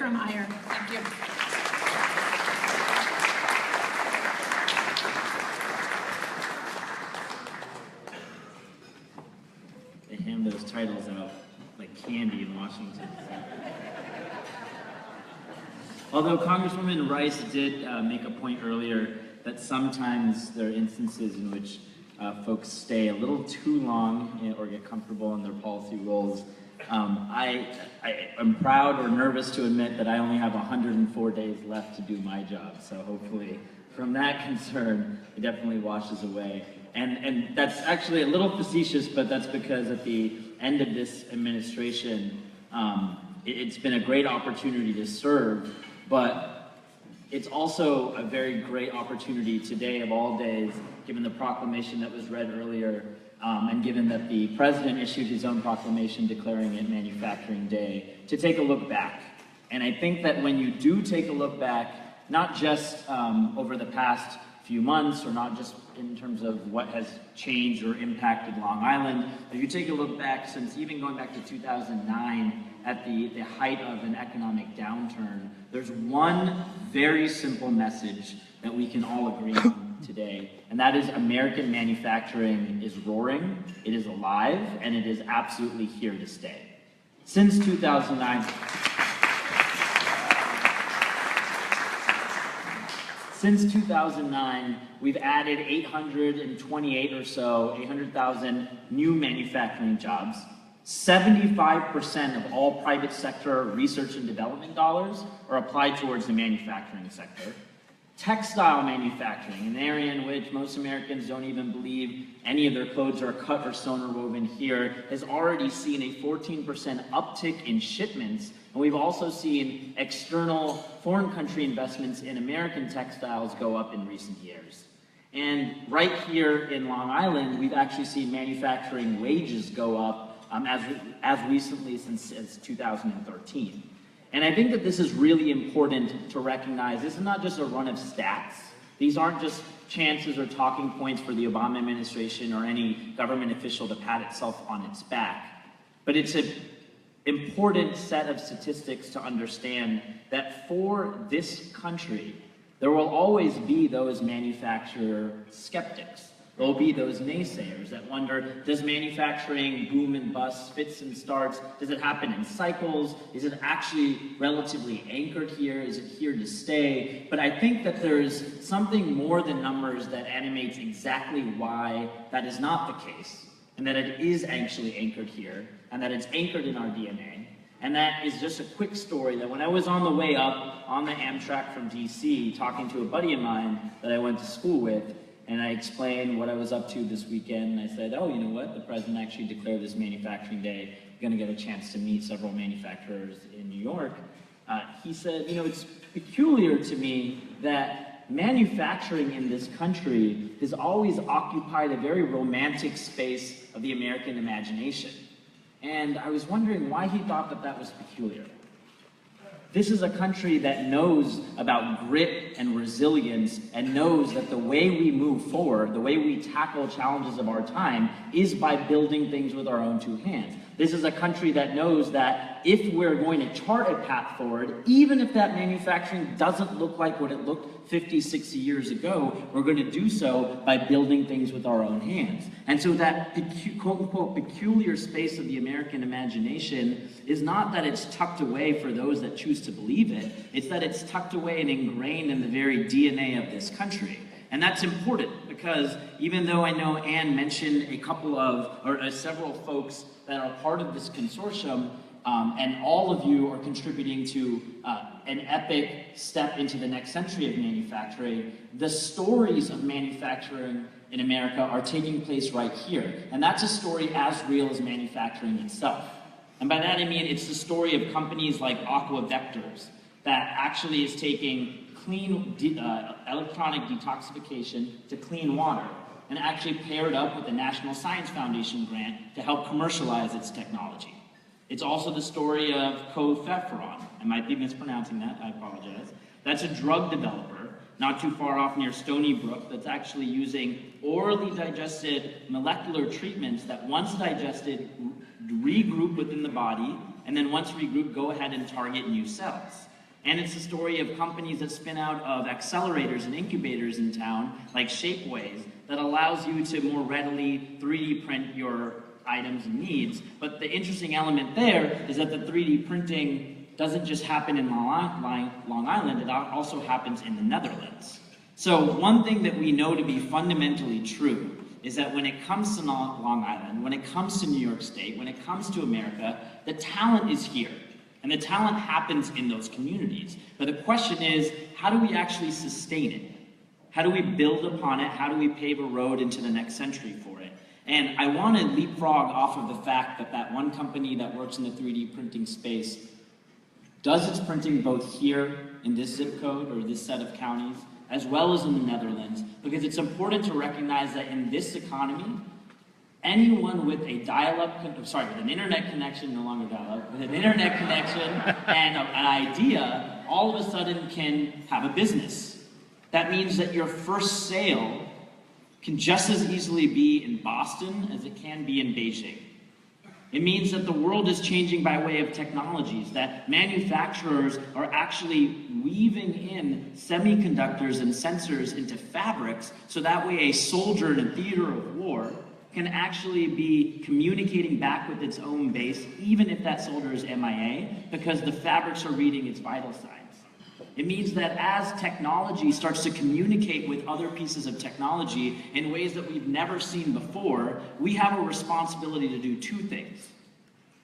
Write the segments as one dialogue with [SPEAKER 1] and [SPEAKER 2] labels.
[SPEAKER 1] from Aiyer. Thank you.
[SPEAKER 2] They hand those titles out like candy in Washington. Although Congresswoman Rice did make a point earlier that sometimes there are instances in which folks stay a little too long or get comfortable in their policy roles. I am proud or nervous to admit that I only have 104 days left to do my job. So hopefully from that concern, it definitely washes away. And that's actually a little facetious, but that's because at the end of this administration, it's been a great opportunity to serve, but it's also a very great opportunity today of all days, given the proclamation that was read earlier, and given that the president issued his own proclamation declaring it Manufacturing Day, to take a look back. And I think that when you do take a look back, not just over the past few months, or not just in terms of what has changed or impacted Long Island, if you take a look back since even going back to 2009, at the height of an economic downturn, there's one very simple message that we can all agree on today, and that is American manufacturing is roaring, it is alive, and it is absolutely here to stay. Since 2009, we've added 800,000 new manufacturing jobs. 75% of all private sector research and development dollars are applied towards the manufacturing sector. Textile manufacturing, an area in which most Americans don't even believe any of their clothes are cut or sewn or woven here, has already seen a 14% uptick in shipments. And we've also seen external foreign country investments in American textiles go up in recent years. And right here in Long Island, we've actually seen manufacturing wages go up as recently since 2013. And I think that this is really important to recognize. This is not just a run of stats. These aren't just chances or talking points for the Obama administration or any government official to pat itself on its back. But it's an important set of statistics to understand that for this country, there will always be those manufacturer skeptics. There will be those naysayers that wonder, does manufacturing boom and bust, fits and starts? Does it happen in cycles? Is it actually relatively anchored here? Is it here to stay? But I think that there's something more than numbers that animates exactly why that is not the case, and that it is actually anchored here, and that it's anchored in our DNA. And that is just a quick story that when I was on the way up on the Amtrak from DC, talking to a buddy of mine that I went to school with, and I explained what I was up to this weekend, and I said, oh, you know what, the president actually declared this Manufacturing Day. You're gonna get a chance to meet several manufacturers in New York. He said, you know, it's peculiar to me that manufacturing in this country has always occupied a very romantic space of the American imagination. And I was wondering why he thought that that was peculiar. This is a country that knows about grit and resilience and knows that the way we move forward, the way we tackle challenges of our time, is by building things with our own two hands. This is a country that knows that if we're going to chart a path forward, even if that manufacturing doesn't look like what it looked 50, 60 years ago, we're going to do so by building things with our own hands. And so that quote-unquote peculiar space of the American imagination is not that it's tucked away for those that choose to believe it, it's that it's tucked away and ingrained in the very DNA of this country. And that's important because even though I know Anne mentioned several folks that are part of this consortium, and all of you are contributing to an epic step into the next century of manufacturing, the stories of manufacturing in America are taking place right here. And that's a story as real as manufacturing itself. And by that I mean it's the story of companies like Aqua Vectors that actually is taking clean electronic detoxification to clean water and actually paired up with the National Science Foundation grant to help commercialize its technology. It's also the story of Cofepheron. I might be mispronouncing that, I apologize. That's a drug developer, not too far off near Stony Brook, that's actually using orally digested molecular treatments that once digested, regroup within the body, and then once regrouped, go ahead and target new cells. And it's the story of companies that spin out of accelerators and incubators in town, like Shapeways, that allows you to more readily 3D print your items and needs. But the interesting element there is that the 3D printing doesn't just happen in Long Island, it also happens in the Netherlands. So one thing that we know to be fundamentally true is that when it comes to Long Island, when it comes to New York State, when it comes to America, the talent is here. And the talent happens in those communities. But the question is, how do we actually sustain it? How do we build upon it? How do we pave a road into the next century for it? And I want to leapfrog off of the fact that that one company that works in the 3D printing space does its printing both here in this zip code or this set of counties, as well as in the Netherlands, because it's important to recognize that in this economy, anyone with a with an internet connection, no longer dial-up, with an internet connection and an idea, all of a sudden can have a business. That means that your first sale can just as easily be in Boston as it can be in Beijing. It means that the world is changing by way of technologies, that manufacturers are actually weaving in semiconductors and sensors into fabrics, so that way a soldier in a theater of war can actually be communicating back with its own base, even if that soldier is MIA, because the fabrics are reading its vital signs. It means that as technology starts to communicate with other pieces of technology in ways that we've never seen before, we have a responsibility to do two things.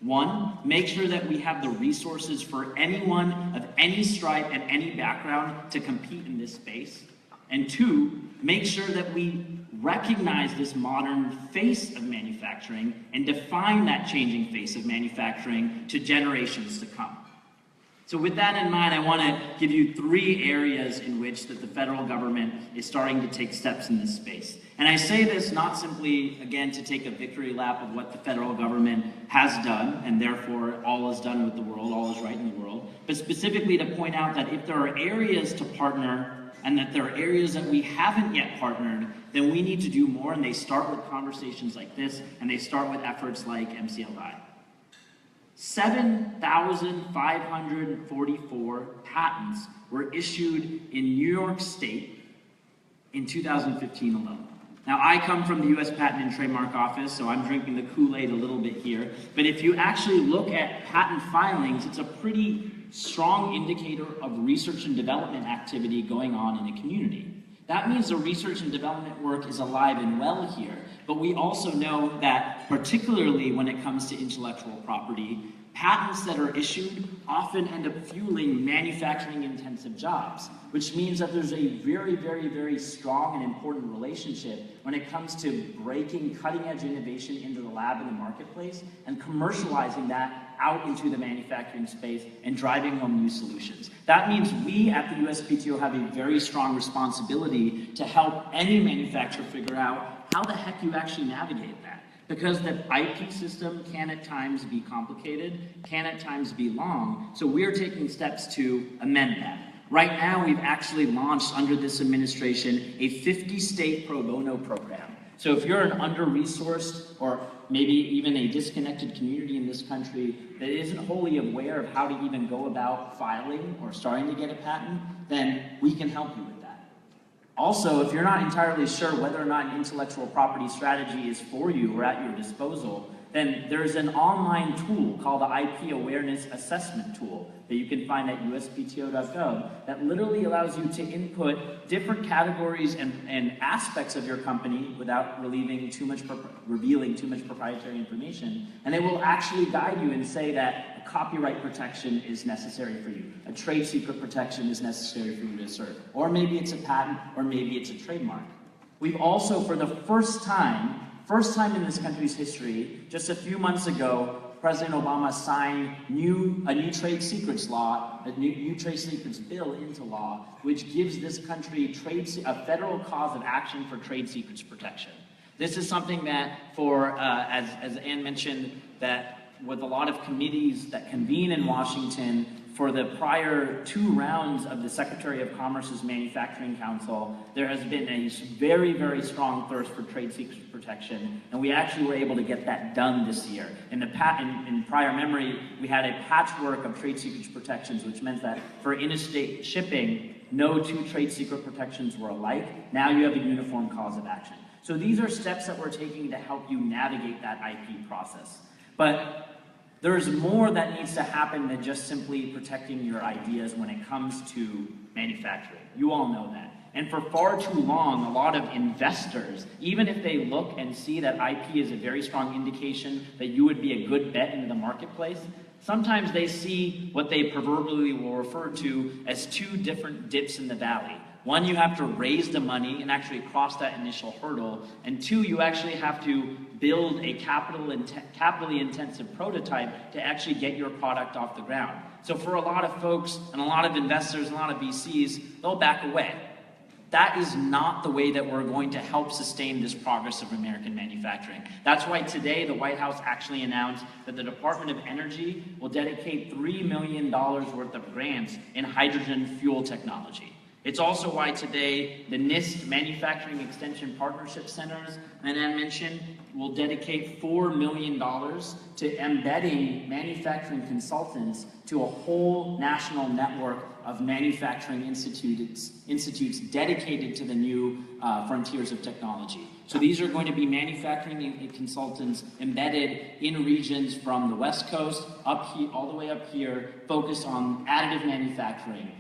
[SPEAKER 2] One, make sure that we have the resources for anyone of any stripe and any background to compete in this space. And two, make sure that we recognize this modern face of manufacturing and define that changing face of manufacturing to generations to come. So with that in mind, I want to give you 3 areas in which that the federal government is starting to take steps in this space. And I say this not simply, again, to take a victory lap of what the federal government has done, and therefore all is done with the world, all is right in the world, but specifically to point out that if there are areas to partner and that there are areas that we haven't yet partnered, then we need to do more, and they start with conversations like this, and they start with efforts like MCLI. 7,544 patents were issued in New York State in 2015 alone. Now, I come from the US Patent and Trademark Office, so I'm drinking the Kool-Aid a little bit here, but if you actually look at patent filings, it's a pretty strong indicator of research and development activity going on in a community. That means the research and development work is alive and well here, but we also know that particularly when it comes to intellectual property, patents that are issued often end up fueling manufacturing-intensive jobs, which means that there's a very, very, very strong and important relationship when it comes to breaking cutting-edge innovation into the lab and the marketplace and commercializing that out into the manufacturing space and driving home new solutions. That means we at the USPTO have a very strong responsibility to help any manufacturer figure out how the heck you actually navigate that. Because the IP system can at times be complicated, can at times be long, so we're taking steps to amend that. Right now, we've actually launched under this administration a 50-state pro bono program. So if you're an under-resourced or maybe even a disconnected community in this country that isn't wholly aware of how to even go about filing or starting to get a patent, then we can help you with that. Also, if you're not entirely sure whether or not an intellectual property strategy is for you or at your disposal, then there's an online tool called the IP Awareness Assessment Tool that you can find at uspto.gov that literally allows you to input different categories and aspects of your company without revealing too much proprietary information, and it will actually guide you and say that a copyright protection is necessary for you, a trade secret protection is necessary for you to assert, or maybe it's a patent, or maybe it's a trademark. We've also, for the first time in this country's history, just a few months ago, President Obama signed a new trade secrets law, a new trade secrets bill into law, which gives this country a federal cause of action for trade secrets protection. This is something that, as Ann mentioned, that with a lot of committees that convene in Washington, for the prior 2 rounds of the Secretary of Commerce's Manufacturing Council, there has been a very, very strong thirst for trade secrets protection, and we actually were able to get that done this year. In prior memory, we had a patchwork of trade secrets protections, which meant that for interstate shipping, no two trade secret protections were alike. Now you have a uniform cause of action. So these are steps that we're taking to help you navigate that IP process. But there's more that needs to happen than just simply protecting your ideas when it comes to manufacturing. You all know that. And for far too long, a lot of investors, even if they look and see that IP is a very strong indication that you would be a good bet into the marketplace, sometimes they see what they proverbially will refer to as two different dips in the valley. One, you have to raise the money and actually cross that initial hurdle. And two, you actually have to build a capitally intensive prototype to actually get your product off the ground. So for a lot of folks and a lot of investors and a lot of VCs, they'll back away. That is not the way that we're going to help sustain this progress of American manufacturing. That's why today the White House actually announced that the Department of Energy will dedicate $3 million worth of grants in hydrogen fuel technology. It's also why today the NIST Manufacturing Extension Partnership Centers, that I mentioned, will dedicate $4 million to embedding manufacturing consultants to a whole national network of manufacturing institutes dedicated to the new frontiers of technology. So these are going to be manufacturing consultants embedded in regions from the West Coast up here, all the way up here, focused on additive manufacturing,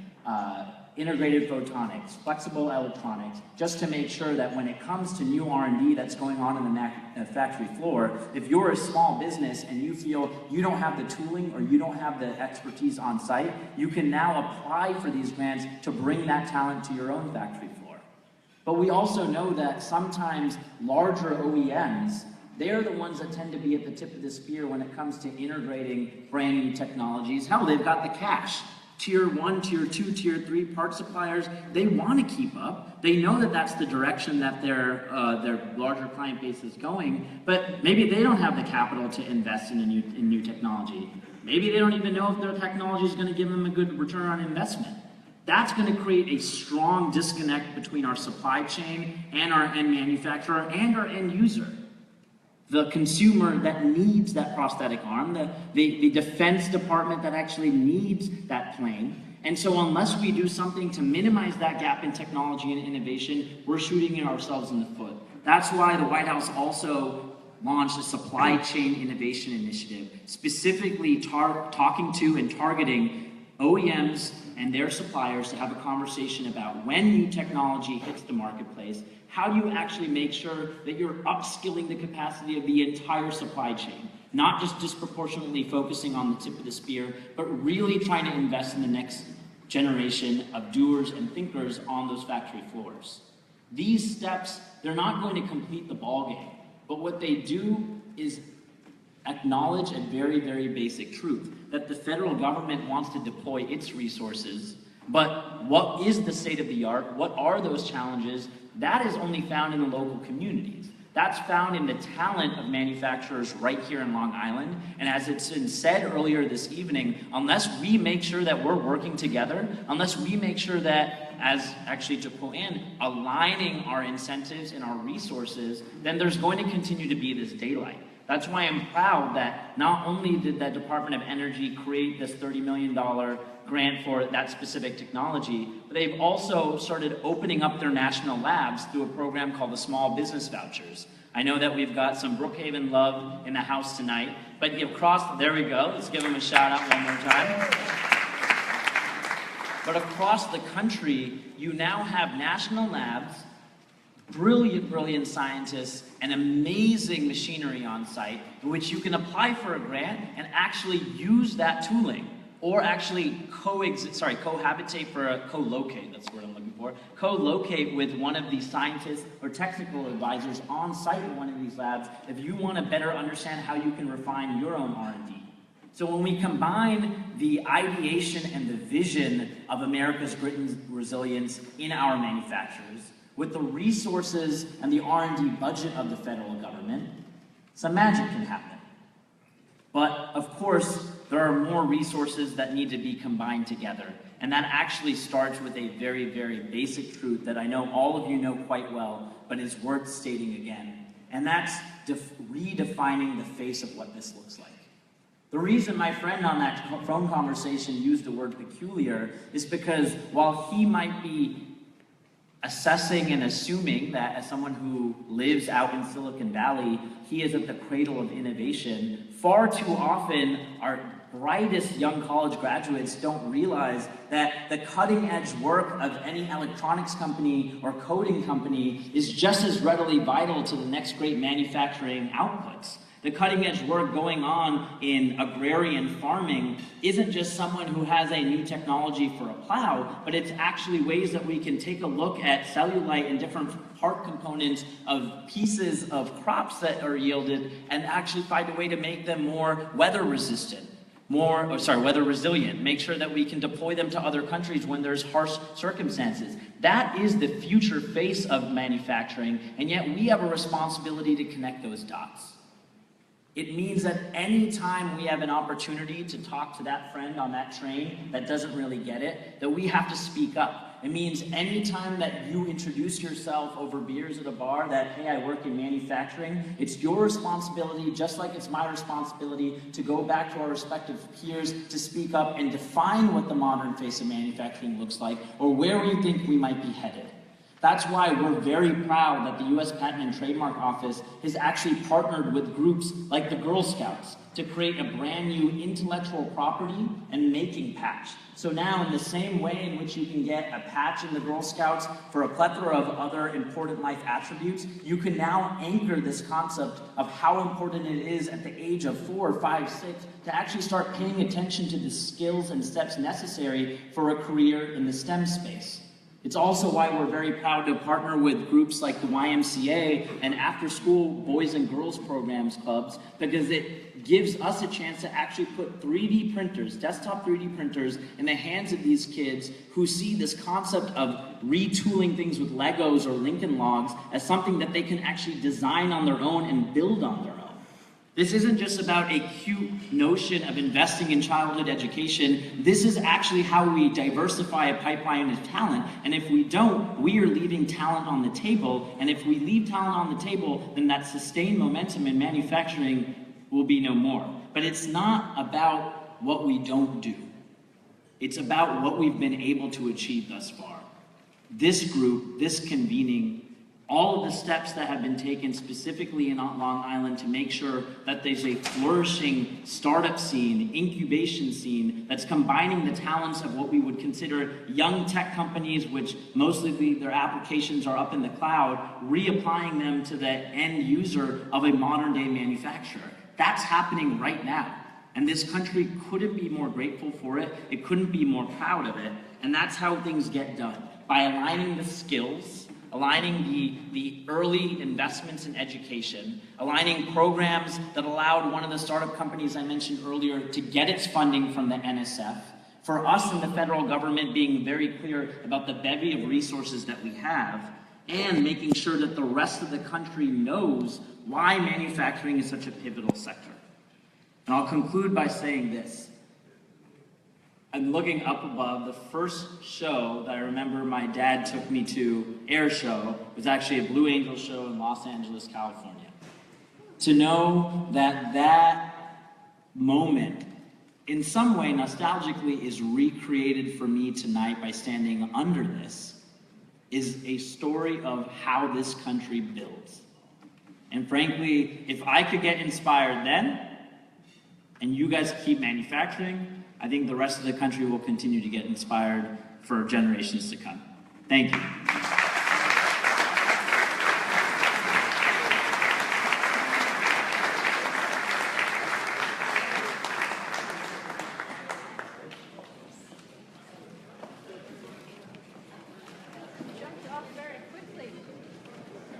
[SPEAKER 2] integrated photonics, flexible electronics, just to make sure that when it comes to new R&D that's going on in the factory floor, if you're a small business and you feel you don't have the tooling or you don't have the expertise on site, you can now apply for these grants to bring that talent to your own factory floor. But we also know that sometimes larger OEMs, they're the ones that tend to be at the tip of the spear when it comes to integrating brand new technologies. Hell, they've got the cash. Tier 1, Tier 2, Tier 3 part suppliers, they want to keep up. They know that that's the direction that their larger client base is going, but maybe they don't have the capital to invest in new technology. Maybe they don't even know if their technology is going to give them a good return on investment. That's going to create a strong disconnect between our supply chain and our end manufacturer and our end user. The consumer that needs that prosthetic arm, the defense department that actually needs that plane. And so unless we do something to minimize that gap in technology and innovation, we're shooting ourselves in the foot. That's why the White House also launched a supply chain innovation initiative, specifically talking to and targeting OEMs and their suppliers to have a conversation about when new technology hits the marketplace, how do you actually make sure that you're upskilling the capacity of the entire supply chain, not just disproportionately focusing on the tip of the spear, but really trying to invest in the next generation of doers and thinkers on those factory floors. These steps, they're not going to complete the ballgame, but what they do is acknowledge a very, very basic truth, that the federal government wants to deploy its resources, but what is the state of the art? What are those challenges? That is only found in the local communities. That's found in the talent of manufacturers right here in Long Island. And as it's been said earlier this evening, unless we make sure that we're working together, unless we make sure that, as actually to quote Ann, aligning our incentives and our resources, then there's going to continue to be this daylight. That's why I'm proud that not only did the Department of Energy create this $30 million grant for that specific technology, but they've also started opening up their national labs through a program called the Small Business Vouchers. I know that we've got some Brookhaven love in the house tonight, but there we go, let's give them a shout out one more time. But across the country, you now have national labs, brilliant scientists, and amazing machinery on site in which you can apply for a grant and actually use that tooling, or actually co-locate with one of these scientists or technical advisors on site in one of these labs if you want to better understand how you can refine your own R&D. So when we combine the ideation and the vision of America's grit and resilience in our manufacturers with the resources and the R&D budget of the federal government, some magic can happen. But of course, there are more resources that need to be combined together. And that actually starts with a very, very basic truth that I know all of you know quite well, but is worth stating again. and that's redefining the face of what this looks like. The reason my friend on that phone conversation used the word peculiar is because while he might be assessing and assuming that as someone who lives out in Silicon Valley, he is at the cradle of innovation, far too often our brightest young college graduates don't realize that the cutting edge work of any electronics company or coding company is just as readily vital to the next great manufacturing outputs. The cutting edge work going on in agrarian farming isn't just someone who has a new technology for a plow, but it's actually ways that we can take a look at cellulite and different part components of pieces of crops that are yielded and actually find a way to make them more weather resistant, weather resilient, make sure that we can deploy them to other countries when there's harsh circumstances. That is the future face of manufacturing, and yet we have a responsibility to connect those dots. It means that any time we have an opportunity to talk to that friend on that train that doesn't really get it, that we have to speak up. It means any time that you introduce yourself over beers at a bar that, hey, I work in manufacturing, it's your responsibility, just like it's my responsibility, to go back to our respective peers to speak up and define what the modern face of manufacturing looks like, or where we think we might be headed. That's why we're very proud that the US Patent and Trademark Office has actually partnered with groups like the Girl Scouts to create a brand new intellectual property and making patch. So now, in the same way in which you can get a patch in the Girl Scouts for a plethora of other important life attributes, you can now anchor this concept of how important it is at the age of 4, 5, 6 to actually start paying attention to the skills and steps necessary for a career in the STEM space. It's also why we're very proud to partner with groups like the YMCA and after-school boys and girls programs clubs, because it gives us a chance to actually put 3D printers, desktop 3D printers, in the hands of these kids who see this concept of retooling things with Legos or Lincoln Logs as something that they can actually design on their own and build on their own. This isn't just about a cute notion of investing in childhood education. This is actually how we diversify a pipeline of talent. And if we don't, we are leaving talent on the table. And if we leave talent on the table, then that sustained momentum in manufacturing will be no more. But it's not about what we don't do. It's about what we've been able to achieve thus far. This group, this convening, all of the steps that have been taken specifically in Long Island to make sure that there's a flourishing startup scene, incubation scene, that's combining the talents of what we would consider young tech companies, which mostly their applications are up in the cloud, reapplying them to the end user of a modern day manufacturer. That's happening right now. And this country couldn't be more grateful for it. It couldn't be more proud of it. And that's how things get done, by aligning the skills, aligning the early investments in education, aligning programs that allowed one of the startup companies I mentioned earlier to get its funding from the NSF, for us in the federal government being very clear about the bevy of resources that we have, and making sure that the rest of the country knows why manufacturing is such a pivotal sector. And I'll conclude by saying this. I'm looking up above. The first show that I remember my dad took me to, Air Show, was actually a Blue Angel show in Los Angeles, California. To know that that moment, in some way, nostalgically, is recreated for me tonight by standing under this, is a story of how this country builds. And frankly, if I could get inspired then, and you guys keep manufacturing, I think the rest of the country will continue to get inspired for generations to come. Thank you.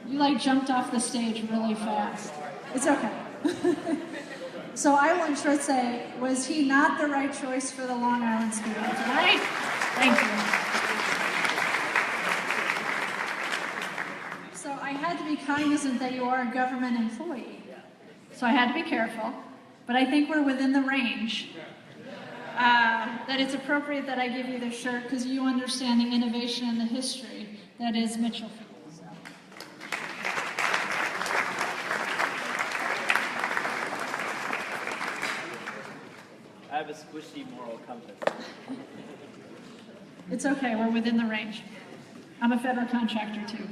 [SPEAKER 1] You jumped off the stage really fast. It's okay. So I want to say, was he not the right choice for the Long Island Speaker tonight? Thank you. So I had to be cognizant that you are a government employee. So I had to be careful, but I think we're within the range. That it's appropriate that I give you this shirt because you understand the innovation and the history that is Mitchell Field. So.
[SPEAKER 3] a squishy moral compass.
[SPEAKER 1] It's okay, we're within the range. I'm a federal contractor too.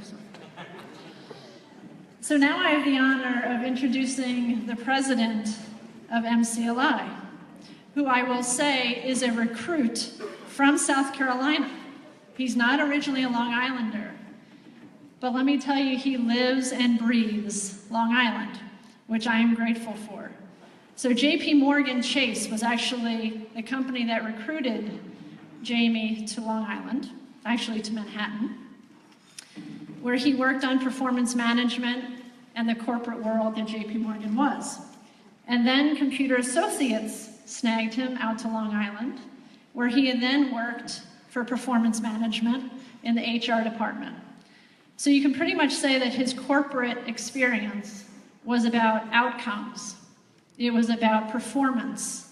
[SPEAKER 1] So now I have the honor of introducing the president of MCLI, who I will say is a recruit from South Carolina. He's not originally a Long Islander, but let me tell you, he lives and breathes Long Island, which I am grateful for. So JP Morgan Chase was actually the company that recruited Jamie to Long Island, actually to Manhattan, where he worked on performance management and the corporate world that JP Morgan was. And then Computer Associates snagged him out to Long Island, where he had then worked for performance management in the HR department. So you can pretty much say that his corporate experience was about outcomes. It was about performance.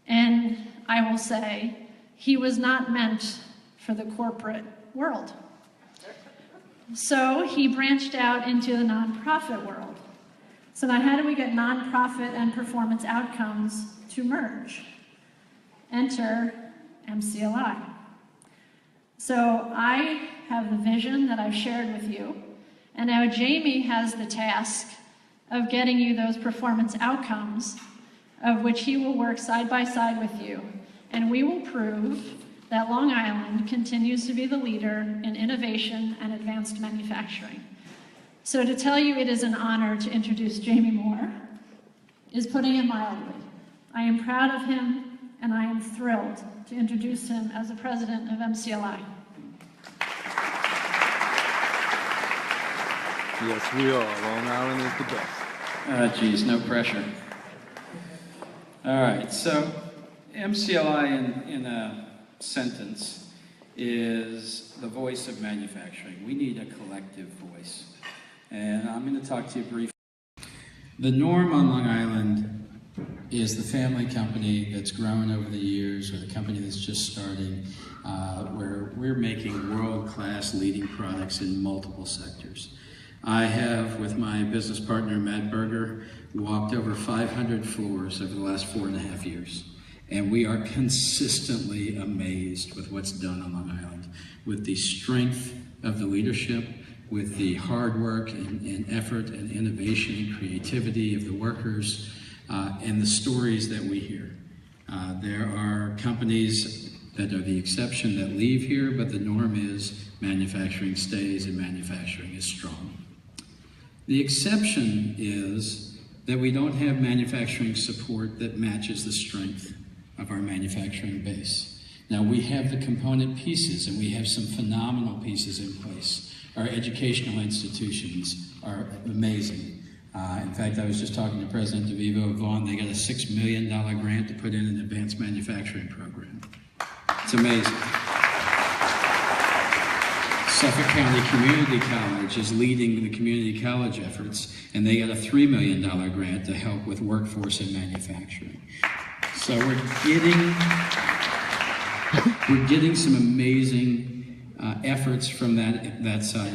[SPEAKER 1] And I will say, he was not meant for the corporate world. So he branched out into the nonprofit world. So now how do we get nonprofit and performance outcomes to merge? Enter MCLI. So I have the vision that I've shared with you, and now Jamie has the task of getting you those performance outcomes, of which he will work side by side with you, and we will prove that Long Island continues to be the leader in innovation and advanced manufacturing. So to tell you it is an honor to introduce Jamie Moore is putting it mildly. I am proud of him, and I am thrilled to introduce him as the president of MCLI.
[SPEAKER 4] Yes, we are. Long Island is the best.
[SPEAKER 5] Geez, no pressure. All right, so MCLI in a sentence is the voice of manufacturing. We need a collective voice. And I'm going to talk to you briefly. The norm on Long Island is the family company that's grown over the years, or the company that's just starting, where we're making world-class leading products in multiple sectors. I have, with my business partner, Matt Berger, walked over 500 floors over the last 4.5 years. And we are consistently amazed with what's done on Long Island, with the strength of the leadership, with the hard work and effort and innovation and creativity of the workers, and the stories that we hear. There are companies that are the exception that leave here, but the norm is manufacturing stays and manufacturing is strong. The exception is that we don't have manufacturing support that matches the strength of our manufacturing base. Now, we have the component pieces, and we have some phenomenal pieces in place. Our educational institutions are amazing. In fact, I was just talking to President DeVivo of Vaughn. They got a $6 million grant to put in an advanced manufacturing program. It's amazing. Suffolk County Community College is leading the community college efforts, and they got a $3 million grant to help with workforce and manufacturing. So we're getting some amazing efforts from that side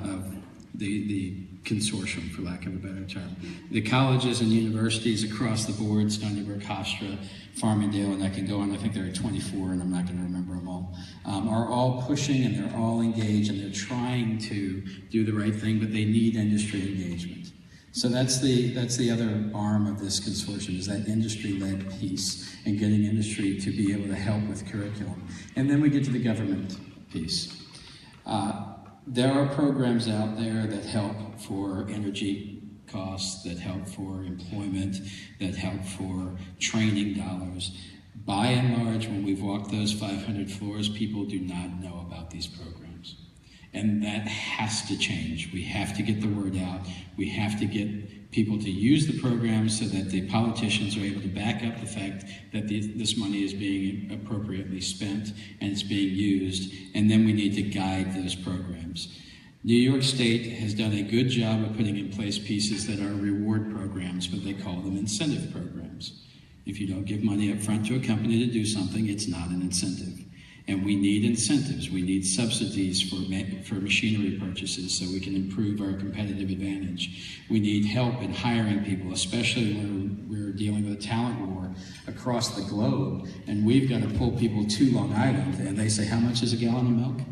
[SPEAKER 5] of the consortium, for lack of a better term. The colleges and universities across the board, Stony Brook, Hofstra, Farmingdale, and I can go on, I think there are 24, and I'm not going to remember them all, are all pushing, and they're all engaged, and they're trying to do the right thing, but they need industry engagement. So that's the other arm of this consortium, is that industry-led piece and getting industry to be able to help with curriculum. And then we get to the government piece. There are programs out there that help for energy costs, that help for employment, that help for training dollars. By and large, when we've walked those 500 floors, people do not know about these programs. And that has to change. We have to get the word out. We have to get people to use the programs so that the politicians are able to back up the fact that this money is being appropriately spent and it's being used, and then we need to guide those programs. New York State has done a good job of putting in place pieces that are reward programs, but they call them incentive programs. If you don't give money up front to a company to do something, it's not an incentive. And we need incentives. We need subsidies for machinery purchases so we can improve our competitive advantage. We need help in hiring people, especially when we're dealing with a talent war across the globe. And we've got to pull people to Long Island, and they say, how much is a gallon of milk?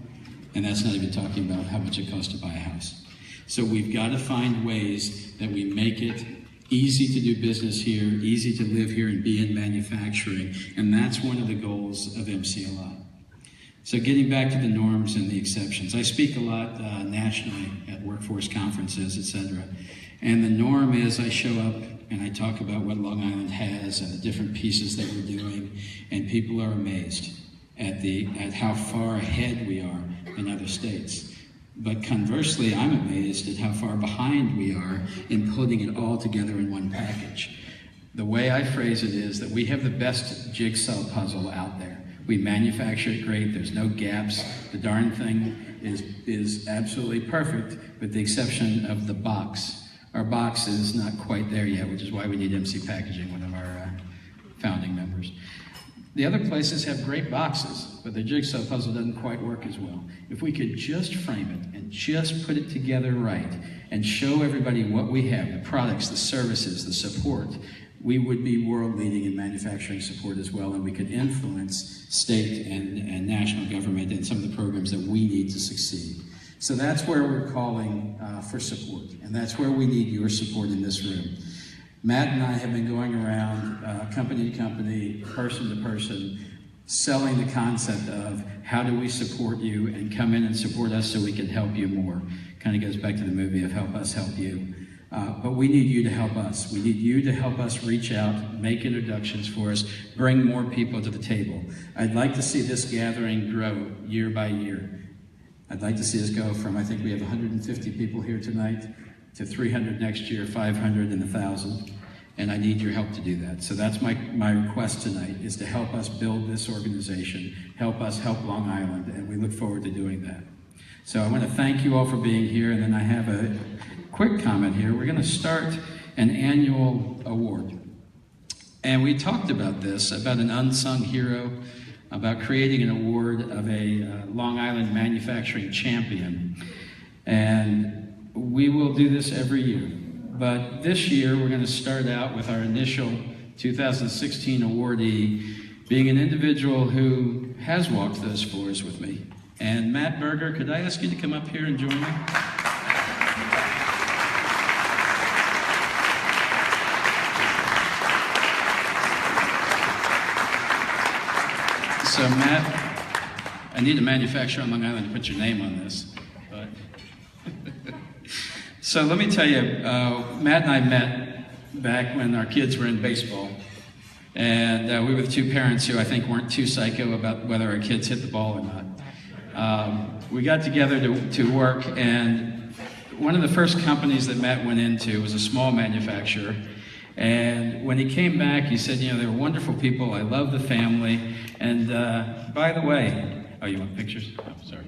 [SPEAKER 5] And that's not even talking about how much it costs to buy a house. So we've got to find ways that we make it easy to do business here, easy to live here and be in manufacturing. And that's one of the goals of MCLI. So getting back to the norms and the exceptions, I speak a lot nationally at workforce conferences, etc. And the norm is I show up and I talk about what Long Island has and the different pieces that we're doing, and people are amazed at how far ahead we are in other states. But conversely, I'm amazed at how far behind we are in putting it all together in one package. The way I phrase it is that we have the best jigsaw puzzle out there. We manufacture it great, there's no gaps. The darn thing is absolutely perfect, with the exception of the box. Our box is not quite there yet, which is why we need MC Packaging, one of our founding members. The other places have great boxes, but the jigsaw puzzle doesn't quite work as well. If we could just frame it and just put it together right and show everybody what we have, the products, the services, the support, we would be world leading in manufacturing support as well, and we could influence state and national government in some of the programs that we need to succeed. So that's where we're calling for support, and that's where we need your support in this room. Matt and I have been going around company to company, person to person, selling the concept of how do we support you, and come in and support us so we can help you more. Kind of goes back to the movie of help us help you. But we need you to help us. We need you to help us reach out, make introductions for us, bring more people to the table. I'd like to see this gathering grow year by year. I'd like to see us go from, I think we have 150 people here tonight, to 300 next year, 500 and 1,000. And I need your help to do that. So that's my request tonight, is to help us build this organization, help us help Long Island, and we look forward to doing that. So I want to thank you all for being here, and then I have a quick comment here. We're going to start an annual award. And we talked about this, about an unsung hero, about creating an award of a Long Island manufacturing champion. And we will do this every year. But this year, we're going to start out with our initial 2016 awardee being an individual who has walked those floors with me. And Matt Berger, could I ask you to come up here and join me? So Matt, I need a manufacturer on Long Island to put your name on this. But so let me tell you, Matt and I met back when our kids were in baseball. And we were the two parents who I think weren't too psycho about whether our kids hit the ball or not. We got together to work, and one of the first companies that Matt went into was a small manufacturer. And when he came back, he said, you know, they were wonderful people. I love the family. And by the way, oh, you want pictures? Oh, sorry.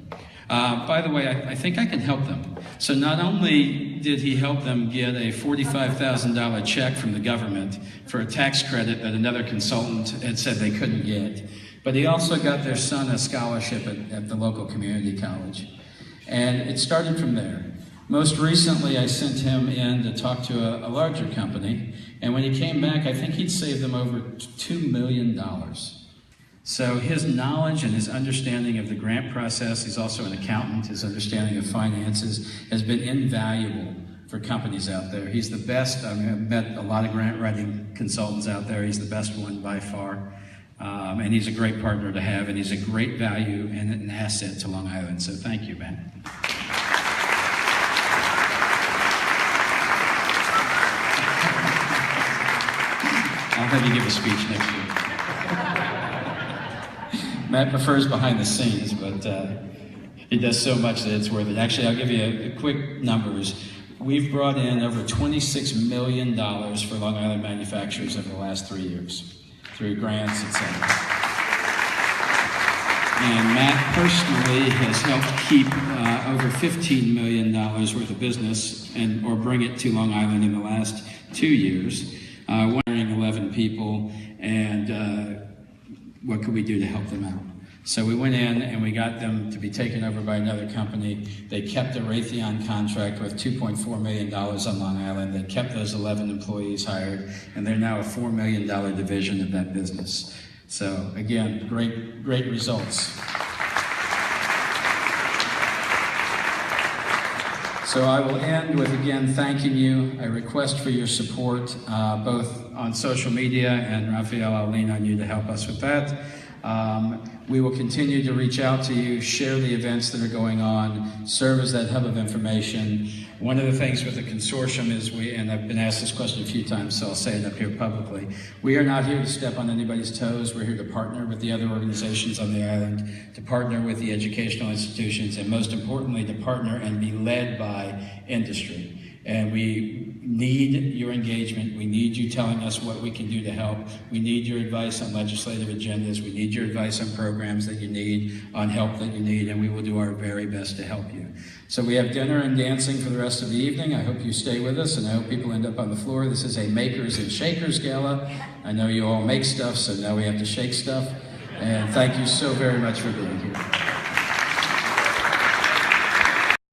[SPEAKER 5] By the way, I think I can help them. So not only did he help them get a $45,000 check from the government for a tax credit that another consultant had said they couldn't get, but he also got their son a scholarship at the local community college. And it started from there. Most recently, I sent him in to talk to a larger company, and when he came back, I think he'd saved them over $2 million. So his knowledge and his understanding of the grant process, he's also an accountant, his understanding of finances has been invaluable for companies out there. He's the best. I mean, I've met a lot of grant writing consultants out there. He's the best one by far. And he's a great partner to have, and he's a great value and an asset to Long Island. So thank you, man. I'll have you give a speech next year. Matt prefers behind the scenes, but he does so much that it's worth it. Actually, I'll give you a quick numbers. We've brought in over $26 million for Long Island manufacturers over the last 3 years through grants, etc. And Matt personally has helped keep over $15 million worth of business or bring it to Long Island in the last 2 years, hiring 11 people, and what could we do to help them out? So we went in and we got them to be taken over by another company. They kept the Raytheon contract worth $2.4 million on Long Island. They kept those 11 employees hired, and they're now a $4 million division of that business. So again, great results. So I will end with, again, thanking you. I request for your support, both on social media, and Raphael, I'll lean on you to help us with that. We will continue to reach out to you, share the events that are going on, serve as that hub of information. One of the things with the consortium is and I've been asked this question a few times, so I'll say it up here publicly. We are not here to step on anybody's toes. We're here to partner with the other organizations on the island, to partner with the educational institutions, and most importantly, to partner and be led by industry. And we need your engagement. We need you telling us what we can do to help. We need your advice on legislative agendas. We need your advice on programs that you need, on help that you need, and we will do our very best to help you. So we have dinner and dancing for the rest of the evening. I hope you stay with us, and I hope people end up on the floor. This is a Makers and Shakers Gala. I know you all make stuff, so now we have to shake stuff. And thank you so very much for being here.